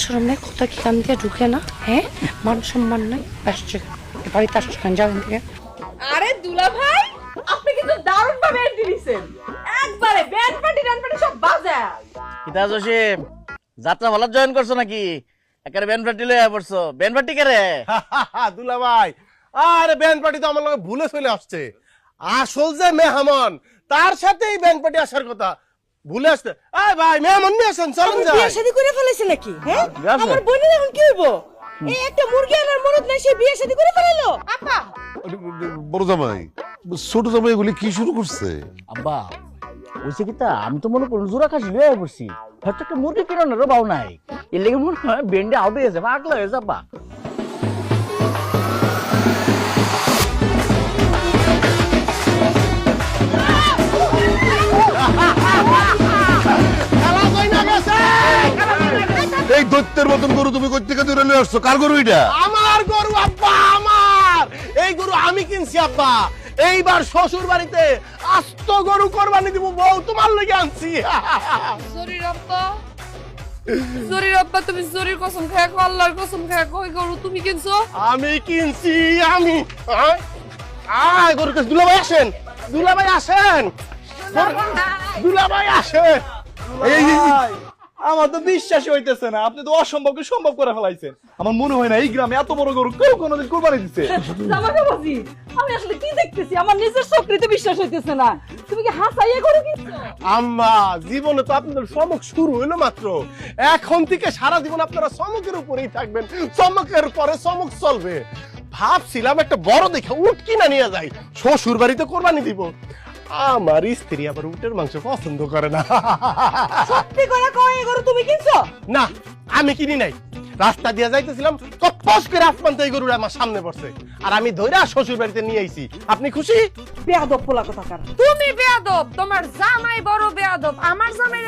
শরম নেই, কথা কি কান দিয়ে ঢুকে না? হ্যাঁ, মান সম্মান নাই, আসছে বাড়িতে আসছে কেন? যাবেন থেকে। আরে দুলা ভাই, আপনি কিন্তু দারুণ ভাবে এন্ট্রি দিছেন, একবারে ব্যান্ড পার্টি সব বাজা। কিতা জসিম, যাত্রা ভালো জয়েন করছো নাকি? একেবারে ব্যান্ড পার্টি লয়ে পড়ছো। ব্যান্ড পার্টি কে রে? দুলা ভাই, আরে ব্যান্ড পার্টি তো আমার লগে ভুলে চলে আসছে। আসল যে মেহমান, তার সাথেই ব্যান্ড পার্টি আসার কথা ভুলে আসছে। এই ভাই, মেহমান নিয়ে আসেন, চলেন যাই। বিয়ে শাদী করে ফেলেছে নাকি? হ্যাঁ, বিয়ে আছে? আমার বোনের এখন কি হইব? এই একটা মুরগি আনার মরদ নাই, সে বিয়ে শাদী করে ফেলালো। আপা, বড় জামাই, ছোট জামাই এগুলি কি শুরু করছে? আব্বা বলছে কিতা, আমি তো মনে করুন জোড়া খাসি লয়ে পড়ছি, হয়তো একটা মুরগি কিনানোরও বাও নাই। এর লেগে মনে হয় বেন্ডে আউট হয়ে যাবে, আগলা হয়ে যাবা। এই দৈত্যের মতন গরু তুমি কই থেকে ধরে নিয়ে আসছো? কার গরু এটা? আমার গরু আব্বা, আমার এই গরু আমি কিনছি আব্বা। এইবার শ্বশুর বাড়িতে আস্ত গরু কোরবানি দিব, বউ তোমার লেগে আনছি। জরির আব্বা, তুমি জরির কসম খায় কো, আল্লাহর কসম খায় কো, ওই গরু তুমি কিনছো? আমি কিনছি, আমি। আয় গরু কাছে দুলা ভাই আসেন, দুলা ভাই আসেন, দুলা ভাই আসেন। এই আমার তো বিশ্বাসই হইতেছে না, আপনি তো অসম্ভবকে সম্ভব করে ফেলাইছেন। আমার মনে হয় না এই গ্রামে এত বড় গরু কেউ কোনোদিন কোরবানি দিচ্ছে। জামাটা বাজি, আমি আসলে কি দেখতেছি? আমার নিজের চোখে বিশ্বাস হইতেছে না। তুমি কি হাসাইয়া করে কিনছো? আম্মা, জীবনে তো আপনাদের চমক শুরু হইলো মাত্র। এখন থেকে সারা জীবন আপনারা চমকের উপরেই থাকবেন, চমকের পরে চমক চলবে। ভাবছিলাম একটা বড় দেখে উট কিনা নিয়ে যাই, শ্বশুর বাড়িতে কোরবানি দিব। আমার স্ত্রী আবার উটের মাংস পছন্দ করে না। সত্যি করে কই, এই গরু তুমি কিনছো? না, আমি কিনি নাই। রাস্তা দিয়ে যাইতেছিলাম, কপস করে আসমান তো এই গরুটা আমার সামনে পড়ছে, আর আমি ধইরা শ্বশুর বাড়িতে নিয়ে আইছি। আপনি খুশি? বেয়াদব পোলা কোথাকার। তুমি বেয়াদব, তোমার জামাই বড় বেয়াদব। আমার জামাই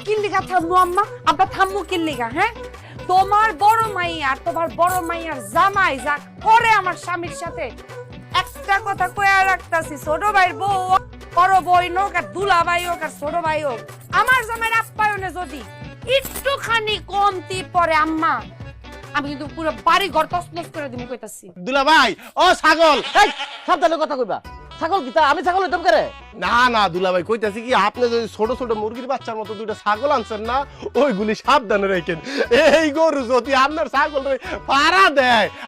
কিল্লিগা থাম্মু আম্মা, আব্বা থাম্মু কিল্লিগা। হ্যাঁ, তোমার বড় মাই আর তোমার বড় মাইয়ার জামাই যা করে আমার স্বামীর সাথে, একটা কথা কইয়া রাখতাছি, ছোট ভাইয়ের বউ, বড় বই হোক আর দুলা ভাই হোক আর ছোট ভাই হোক, আমার জামাইয়ের আপ্যায়নে যদি একটুখানি কমতি পড়ে আম্মা, আমি কিন্তু পুরো বাড়ি ঘর তছনছ করে দিব কইতাছি। দুলা ভাই, ও ছাগল। এই সাবধানে কথা কইবা। ছাগল কিতা, আমি ছাগল হইতাম করে? না না দুলা ভাই, কইতাছি কি, আপনি যদি ছোট ছোট মুরগির বাচ্চার মতো দুইটা ছাগল আনছেন না, ওইগুলি সাবধানে রাখেন। এই গরু যদি আপনার ছাগল পাড়া দেয়,